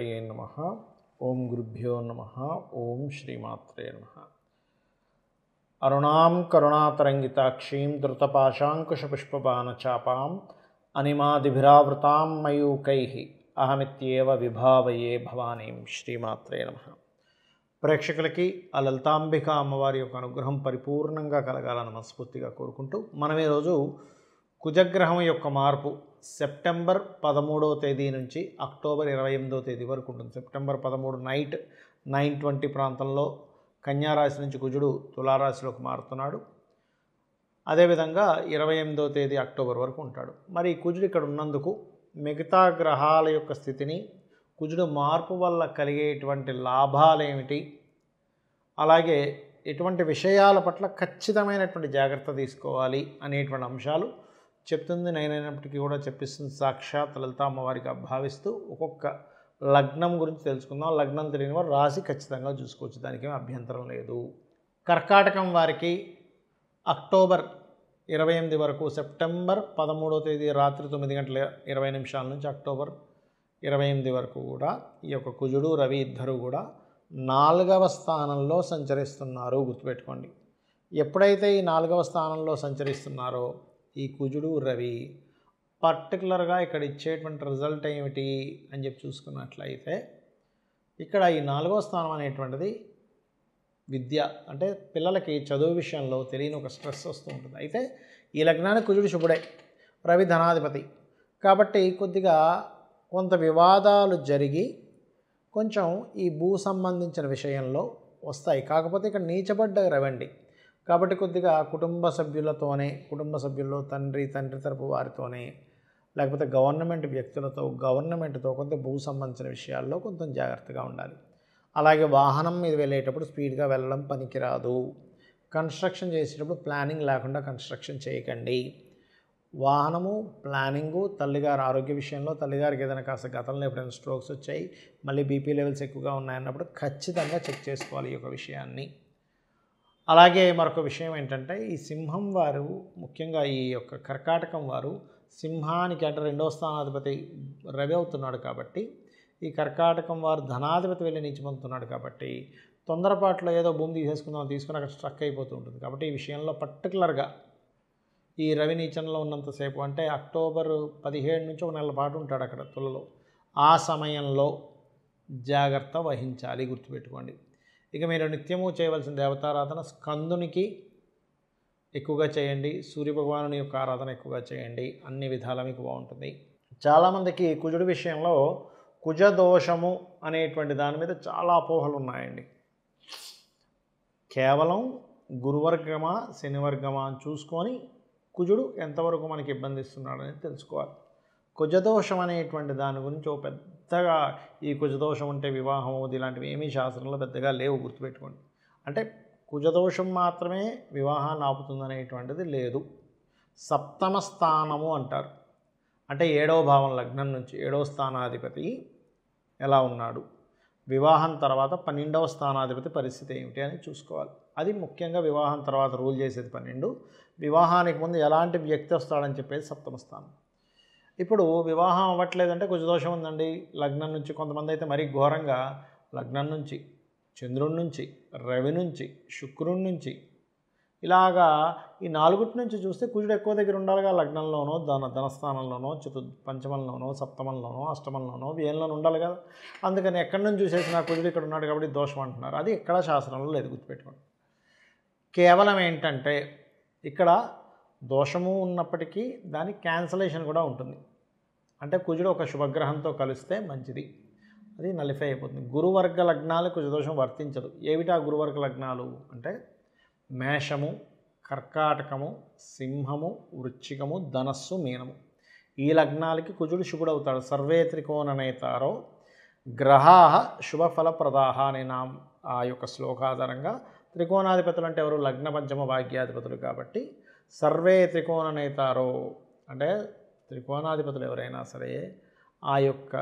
శ్రీమాత్రేయ నమః. ఓం గురుభ్యో నమః. ఓం శ్రీమాత్రే నమః. అరుణాం కరుణాతరంగితాక్షీం ధృతపాశాంకుశపుష్పబాణచాపాం అనిమాదిభిరావృతాం మయూకైః అహమిత్యేవ విభావయే భవానీం. శ్రీమాత్రే నమః. ప్రేక్షకులకి ఆ లలితాంబిక అమ్మవారి యొక్క అనుగ్రహం పరిపూర్ణంగా కలగాలని మనస్ఫూర్తిగా కోరుకుంటూ మనం ఈరోజు కుజగ్రహం యొక్క మార్పు సెప్టెంబర్ 13వ తేదీ నుంచి అక్టోబర్ 28వ తేదీ వరకు ఉంటుంది. సెప్టెంబర్ 13 నైట్ 9:20 ప్రాంతంలో కన్యారాశి నుంచి కుజుడు తులారాశిలోకి మారుతున్నాడు. అదేవిధంగా 28వ తేదీ అక్టోబర్ వరకు ఉంటాడు. మరి కుజుడు ఇక్కడ ఉన్నందుకు మిగతా గ్రహాల యొక్క స్థితిని, కుజుడు మార్పు వల్ల కలిగేటువంటి లాభాలు ఏమిటి, అలాగే ఎటువంటి విషయాల పట్ల ఖచ్చితమైనటువంటి జాగ్రత్త తీసుకోవాలి అనేటువంటి అంశాలు చెప్తుంది. నేనైనప్పటికీ కూడా చెప్పిస్తుంది సాక్షాత్ లలిత అమ్మవారిగా భావిస్తూ ఒక్కొక్క లగ్నం గురించి తెలుసుకుందాం. లగ్నం తెలియని వారు రాశి ఖచ్చితంగా చూసుకోవచ్చు, దానికి ఏం అభ్యంతరం లేదు. కర్కాటకం వారికి అక్టోబర్ 28 వరకు, సెప్టెంబర్ 13వ తేదీ రాత్రి 9:20 నుంచి అక్టోబర్ 28 వరకు కూడా ఈ యొక్క కుజుడు రవి ఇద్దరు కూడా 4వ స్థానంలో సంచరిస్తున్నారు. గుర్తుపెట్టుకోండి, ఎప్పుడైతే ఈ 4వ స్థానంలో సంచరిస్తున్నారో ఈ కుజుడు రవి పర్టికులర్గా ఇక్కడ ఇచ్చేటువంటి రిజల్ట్ ఏమిటి అని చెప్పి చూసుకున్నట్లయితే, ఇక్కడ ఈ 4వ స్థానం అనేటువంటిది విద్య, అంటే పిల్లలకి చదువు విషయంలో తెలియని ఒక స్ట్రెస్ వస్తూ ఉంటుంది. అయితే ఈ లగ్నానికి కుజుడు శుభుడే, రవి ధనాధిపతి కాబట్టి కొద్దిగా కొంత వివాదాలు జరిగి కొంచెం ఈ భూ సంబంధించిన విషయంలో వస్తాయి. కాకపోతే ఇక్కడ నీచబడ్డ రవండి కాబట్టి కొద్దిగా కుటుంబ సభ్యుల్లో తండ్రి తరపు వారితోనే, లేకపోతే గవర్నమెంట్ వ్యక్తులతో, గవర్నమెంట్తో కొంత భూ సంబంధించిన విషయాల్లో కొంచెం జాగ్రత్తగా ఉండాలి. అలాగే వాహనం మీద వెళ్ళేటప్పుడు స్పీడ్గా వెళ్ళడం పనికిరాదు. కన్స్ట్రక్షన్ చేసేటప్పుడు ప్లానింగ్ లేకుండా కన్స్ట్రక్షన్ చేయకండి. వాహనము ప్లానింగు, తల్లిగారి ఆరోగ్య విషయంలో, తల్లిగారికి ఏదైనా కాస్త గతంలో ఎప్పుడైనా స్ట్రోక్స్ వచ్చాయి, మళ్ళీ బీపీ లెవెల్స్ ఎక్కువగా ఉన్నాయన్నప్పుడు ఖచ్చితంగా చెక్ చేసుకోవాలి ఈ యొక్క విషయాన్ని. అలాగే మరొక విషయం ఏంటంటే, ఈ సింహం వారు, ముఖ్యంగా ఈ యొక్క కర్కాటకం వారు సింహానికి అంటే 2వ స్థానాధిపతి రవి అవుతున్నాడు కాబట్టి, ఈ కర్కాటకం వారు ధనాధిపతి వెళ్ళి నీచమవుతున్నాడు కాబట్టి తొందరపాట్లో ఏదో భూమి తీసుకుని అక్కడ స్ట్రక్ అయిపోతూ ఉంటుంది. కాబట్టి ఈ విషయంలో పర్టికులర్గా ఈ రవి నీచంలో ఉన్నంతసేపు, అంటే అక్టోబర్ 17 నుంచి ఒక నెల పాటు ఉంటాడు అక్కడ తులలో, ఆ సమయంలో జాగ్రత్త వహించాలి. గుర్తుపెట్టుకోండి. ఇక మీరు నిత్యము చేయవలసిన దేవతారాధన స్కందునికి ఎక్కువగా చేయండి, సూర్యభగవానుని యొక్క ఆరాధన ఎక్కువగా చేయండి. అన్ని విధాలా మీకు బాగుంటుంది. చాలామందికి కుజుడి విషయంలో కుజదోషము అనేటువంటి దాని మీద చాలా అపోహలు ఉన్నాయండి. కేవలం గురువర్గమా శనివర్గమా అని చూసుకొని కుజుడు ఎంతవరకు మనకి ఇబ్బంది ఇస్తున్నాడు అనేది తెలుసుకోవాలి. కుజదోషం అనేటువంటి దాని గురించి ఓ పెద్దగా ఈ కుజదోషం ఉంటే వివాహం అవుతుంది ఇలాంటివి ఏమీ శాస్త్రంలో పెద్దగా లేవు. గుర్తుపెట్టుకోండి. అంటే కుజదోషం మాత్రమే వివాహాన్ని ఆపుతుందనేటువంటిది లేదు. సప్తమ స్థానము అంటారు, అంటే 7వ భావం లగ్నం నుంచి 7వ స్థానాధిపతి ఎలా ఉన్నాడు, వివాహం తర్వాత 12వ స్థానాధిపతి పరిస్థితి ఏమిటి అని చూసుకోవాలి. అది ముఖ్యంగా వివాహం తర్వాత రూల్ చేసేది 12. వివాహానికి ముందు ఎలాంటి వ్యక్తి వస్తాడని చెప్పేది సప్తమ స్థానం. ఇప్పుడు వివాహం అవ్వట్లేదంటే కుజదోషం ఉందండి. లగ్నం నుంచి కొంతమంది అయితే మరీ ఘోరంగా లగ్నం నుంచి, చంద్రుడి నుంచి, రవి నుంచి, శుక్రుడి నుంచి, ఇలాగా ఈ 4 నుంచి చూస్తే కుజుడు ఎక్కువ దగ్గర ఉండాలిగా. లగ్నంలోనో ధనస్థానంలోనో, పంచమంలోనో, సప్తమంలోనో, అష్టమంలోనో, వ్యయంలోనో ఉండాలి కదా. అందుకని ఎక్కడి నుంచి చూసేసిన కుజుడు ఇక్కడ ఉన్నాడు కాబట్టి దోషం అంటున్నారు. అది ఎక్కడా శాస్త్రంలో లేదు. గుర్తుపెట్టుకోండి. కేవలం ఏంటంటే ఇక్కడ దోషము ఉన్నప్పటికీ దాని క్యాన్సలేషన్ కూడా ఉంటుంది. అంటే కుజుడు ఒక శుభగ్రహంతో కలిస్తే మంచిది, అది నలిఫై అయిపోతుంది. గురువర్గ లగ్నాలు కుజదోషం వర్తించదు. ఏమిటా గురువర్గ లగ్నాలు అంటే మేషము, కర్కాటకము, సింహము, వృశ్చికము, ధనస్సు, మీనము. ఈ లగ్నాలకి కుజుడు శుభుడవుతాడు. సర్వే త్రికోణనేతారో గ్రహాః శుభఫలప్రదాః అనే ఆ యొక్క శ్లోకాధారంగా త్రికోణాధిపతులు అంటే ఎవరు? లగ్న పంచమ భాగ్యాధిపతులు. కాబట్టి సర్వే త్రికోణనేతారో అంటే త్రికోణాధిపతులు ఎవరైనా సరే ఆ యొక్క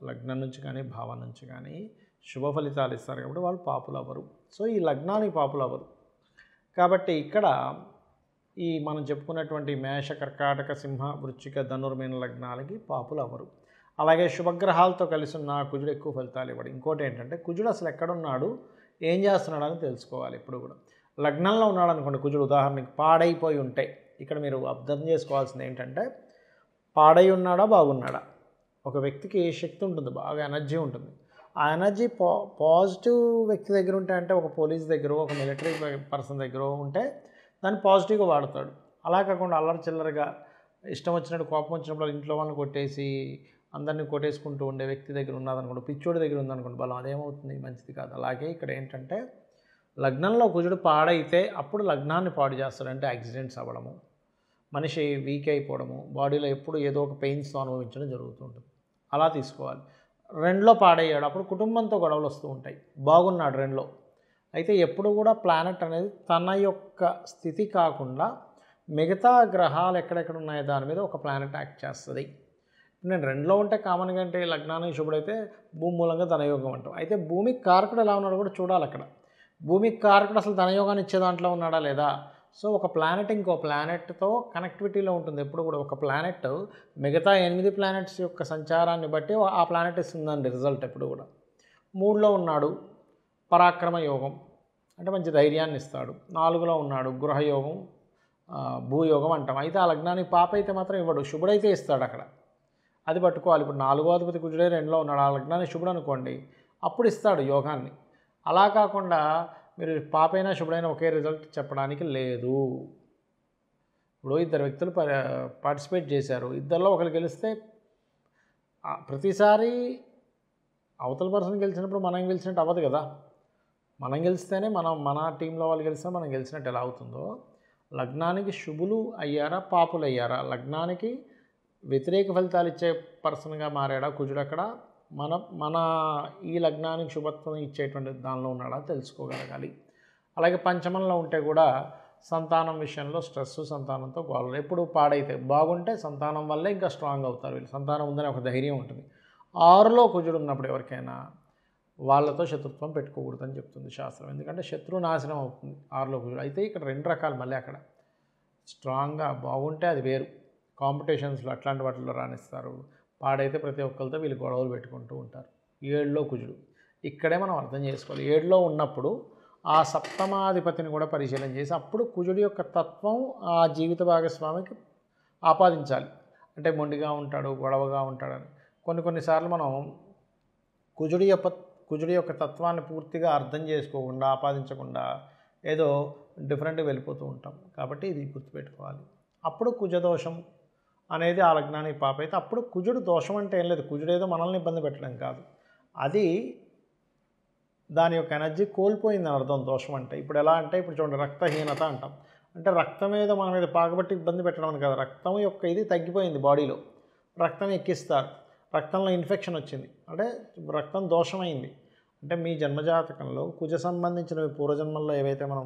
లగ్నం నుంచి కానీ భావం నుంచి కానీ శుభ ఫలితాలు ఇస్తారు కాబట్టి వాళ్ళు పాపులు అవ్వరు. సో ఈ లగ్నానికి పాపులు అవ్వరు. కాబట్టి ఇక్కడ ఈ మనం చెప్పుకున్నటువంటి మేష, కర్కాటక, సింహ, వృశ్చిక, ధనుర్మీన లగ్నాలకి పాపులు అవ్వరు. అలాగే శుభగ్రహాలతో కలిసి ఉన్న కుజుడు ఎక్కువ ఫలితాలు ఇవ్వడు. ఇంకోటి ఏంటంటే కుజుడు అసలు ఎక్కడున్నాడు, ఏం చేస్తున్నాడు అని తెలుసుకోవాలి ఎప్పుడు కూడా. లగ్నంలో ఉన్నాడు అనుకోండి కుజుడు, ఉదాహరణకి పాడైపోయి ఉంటే, ఇక్కడ మీరు అర్థం చేసుకోవాల్సింది ఏంటంటే పాడై ఉన్నాడా బాగున్నాడా. ఒక వ్యక్తికి శక్తి ఉంటుంది, బాగా ఎనర్జీ ఉంటుంది. ఆ ఎనర్జీ పాజిటివ్ వ్యక్తి దగ్గర ఉంటే, అంటే ఒక పోలీస్ దగ్గర, ఒక మిలిటరీ పర్సన్ దగ్గర ఉంటే దాన్ని పాజిటివ్గా వాడతాడు. అలా కాకుండా అల్లరి చిల్లరగా ఇష్టం వచ్చినట్టు కోపం వచ్చినప్పుడు ఇంట్లో వాళ్ళని కొట్టేసి అందరినీ కొట్టేసుకుంటూ ఉండే వ్యక్తి దగ్గర ఉన్నదనుకోండి, పిచ్చోడి దగ్గర ఉందనుకోండి బలం, అదేమవుతుంది, మంచిది కాదు. అలాగే ఇక్కడ ఏంటంటే లగ్నంలో కుజుడు పాడైతే అప్పుడు లగ్నాన్ని పాడు చేస్తాడు. అంటే యాక్సిడెంట్స్ అవ్వడము, మనిషి వీక్ అయిపోవడము, బాడీలో ఎప్పుడు ఏదో ఒక పెయిన్స్తో అనుభవించడం జరుగుతుంటుంది. అలా తీసుకోవాలి. రెండులో పాడయ్యాడు, అప్పుడు కుటుంబంతో గొడవలు వస్తూ ఉంటాయి. బాగున్నాడు రెండులో, అయితే ఎప్పుడు కూడా ప్లానెట్ అనేది తన యొక్క స్థితి కాకుండా మిగతా గ్రహాలు ఎక్కడెక్కడ ఉన్నాయో దాని మీద ఒక ప్లానెట్ యాక్ట్ చేస్తుంది. నేను రెండులో ఉంటే కామన్గా అంటే లగ్నానికి శుభుడైతే భూమి మూలంగా ధనయోగం అంటాం. అయితే భూమికి కారకుడు ఎలా ఉన్నాడో కూడా చూడాలి. అక్కడ భూమికి కారకుడు అసలు ధనయోగాన్ని ఇచ్చే దాంట్లో ఉన్నాడా లేదా. సో ఒక ప్లానెట్ ఇంకో ప్లానెట్తో కనెక్టివిటీలో ఉంటుంది ఎప్పుడు కూడా. ఒక ప్లానెట్ మిగతా 8 ప్లానెట్స్ యొక్క సంచారాన్ని బట్టి ఆ ప్లానెట్ ఇస్తుందండి రిజల్ట్ ఎప్పుడు కూడా. 3లో ఉన్నాడు పరాక్రమ యోగం, అంటే మంచి ధైర్యాన్ని ఇస్తాడు. 4లో ఉన్నాడు గృహయోగం, భూయోగం అంటాం. అయితే ఆ లగ్నానికి పాప అయితే మాత్రం ఇవ్వడు, శుభుడైతే ఇస్తాడు అక్కడ. అది పట్టుకోవాలి. ఇప్పుడు 4వ అధిపతి కుజుడే 2లో ఉన్నాడు, ఆ లగ్నానికి శుభుడు అనుకోండి, అప్పుడు ఇస్తాడు యోగాన్ని. అలా కాకుండా మీరు పాపైనా శుభుడైనా ఒకే రిజల్ట్ చెప్పడానికి లేదు. ఇప్పుడు ఇద్దరు వ్యక్తులు పార్టిసిపేట్ చేశారు, ఇద్దరిలో ఒకరు గెలిస్తే ప్రతిసారి అవతల పర్సన్ గెలిచినప్పుడు మనం గెలిచినట్టు అవ్వదు కదా. మనం గెలిస్తేనే మన టీంలో వాళ్ళు గెలిస్తే మనం గెలిచినట్టు ఎలా అవుతుందో, లగ్నానికి శుభులు అయ్యారా పాపులు అయ్యారా, లగ్నానికి వ్యతిరేక ఫలితాలు ఇచ్చే పర్సన్గా మారాడా కుజుడు అక్కడ, మన ఈ లగ్నానికి శుభత్వం ఇచ్చేటువంటి దానిలో ఉన్నాడా తెలుసుకోగలగాలి. అలాగే పంచమంలో ఉంటే కూడా సంతానం విషయంలో స్ట్రెస్, సంతానంతో గోడలు ఎప్పుడు పాడైతే, బాగుంటే సంతానం వల్లే ఇంకా స్ట్రాంగ్ అవుతారు వీళ్ళు, సంతానం ఉందని ఒక ధైర్యం ఉంటుంది. 6లో కుజుడు ఉన్నప్పుడు ఎవరికైనా వాళ్ళతో శత్రుత్వం పెట్టుకోకూడదని చెప్తుంది శాస్త్రం, ఎందుకంటే శత్రు నాశనం అవుతుంది 6లో కుజుడు. అయితే ఇక్కడ 2 రకాలు మళ్ళీ అక్కడ. స్ట్రాంగ్గా బాగుంటే అది వేరు, కాంపిటీషన్స్లో అట్లాంటి వాటిల్లో రాణిస్తారు. పాడైతే ప్రతి ఒక్కరితో వీళ్ళు గొడవలు పెట్టుకుంటూ ఉంటారు. 7లో కుజుడు, ఇక్కడే మనం అర్థం చేసుకోవాలి. 7లో ఉన్నప్పుడు ఆ సప్తమాధిపతిని కూడా పరిశీలన చేసి అప్పుడు కుజుడి యొక్క తత్వం ఆ జీవిత భాగస్వామికి ఆపాదించాలి. అంటే మొండిగా ఉంటాడు, గొడవగా ఉంటాడని. కొన్నిసార్లు మనం కుజుడి యొక్క తత్వాన్ని పూర్తిగా అర్థం చేసుకోకుండా, ఆపాదించకుండా ఏదో డిఫరెంట్గా వెళ్ళిపోతూ ఉంటాం. కాబట్టి ఇది గుర్తుపెట్టుకోవాలి. అప్పుడు కుజదోషం అనేది ఆ లగ్నానికి పాప అయితే అప్పుడు కుజుడు దోషం అంటే ఏం లేదు, కుజుడు ఏదో మనల్ని ఇబ్బంది పెట్టడం కాదు, అది దాని యొక్క ఎనర్జీ కోల్పోయిందని అర్థం దోషం అంటే. ఇప్పుడు ఎలా అంటే, ఇప్పుడు చూడండి రక్తహీనత అంటాం, అంటే రక్తం ఏదో మన మీద పాకబట్టి ఇబ్బంది పెట్టడం అని కాదు, రక్తం యొక్క ఇది తగ్గిపోయింది బాడీలో, రక్తం ఎక్కిస్తారు, రక్తంలో ఇన్ఫెక్షన్ వచ్చింది అంటే రక్తం దోషమైంది. అంటే మీ జన్మజాతకంలో కుజ సంబంధించిన పూర్వజన్మల్లో ఏవైతే మనం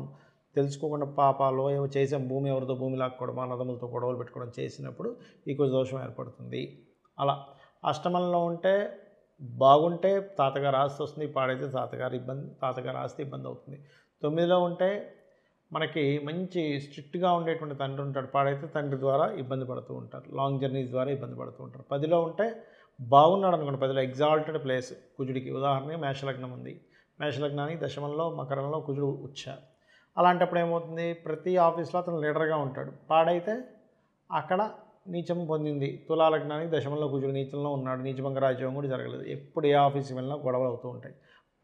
తెలుసుకోకుండా పాపాలు ఏవో చేసాం, భూమి ఎవరితో భూమి లాక్కోవడం, అన్నదమ్ములతో గొడవలు పెట్టుకోవడం చేసినప్పుడు ఈ కుజ దోషం ఏర్పడుతుంది. అలా అష్టమంలో ఉంటే బాగుంటే తాతగారు ఆస్తి వస్తుంది, పాడైతే తాతగారు ఆస్తి ఇబ్బంది అవుతుంది. 9లో ఉంటే మనకి మంచి స్ట్రిక్ట్గా ఉండేటువంటి తండ్రి ఉంటాడు, పాడైతే తండ్రి ద్వారా ఇబ్బంది పడుతూ ఉంటారు, లాంగ్ జర్నీస్ ద్వారా ఇబ్బంది పడుతూ ఉంటారు. 10లో ఉంటే బాగున్నాడు అనుకోండి, 10లో ఎగ్జాల్టెడ్ ప్లేస్ కుజుడికి. ఉదాహరణకి మేషలగ్నం ఉంది, మేషలగ్నానికి దశమంలో మకరంలో కుజుడు ఉచ్చ. అలాంటప్పుడు ఏమవుతుంది, ప్రతి ఆఫీస్లో అతను లీడర్గా ఉంటాడు, పాడైతే అక్కడ నీచం పొందింది. తులాలగ్నానికి దశమంలో కుజుడు నీచంలో ఉన్నాడు, నీచభంగ రాజ్యం కూడా జరగలేదు, ఎప్పుడు ఏ ఆఫీస్కి వెళ్ళినా గొడవలు అవుతూ ఉంటాయి.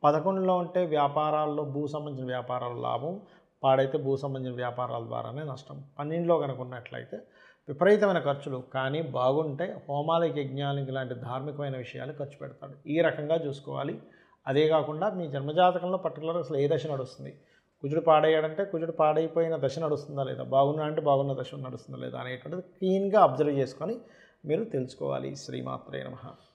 11లో ఉంటే వ్యాపారాల్లో భూ సంబంధించిన వ్యాపారాలు లాభం, పాడైతే భూ సంబంధించిన వ్యాపారాల ద్వారానే నష్టం. 12లో కనుక ఉన్నట్లయితే విపరీతమైన ఖర్చులు, కానీ బాగుంటే హోమాలకి, యజ్ఞాలకి లాంటి ధార్మికమైన విషయాలు ఖర్చు పెడతాడు. ఈ రకంగా చూసుకోవాలి. అదే కాకుండా మీ జన్మజాతకంలో పర్టికులర్ అసలు ఏ దశ నడుస్తుంది, కుజుడు పాడయ్యాడంటే కుజుడు పాడైపోయిన దశ నడుస్తుందా లేదా, బాగున్నా అంటే బాగున్న దశ నడుస్తుందా లేదా అనేటువంటిది క్లీన్గా అబ్జర్వ్ చేసుకొని మీరు తెలుసుకోవాలి. శ్రీమాత్రే నమః.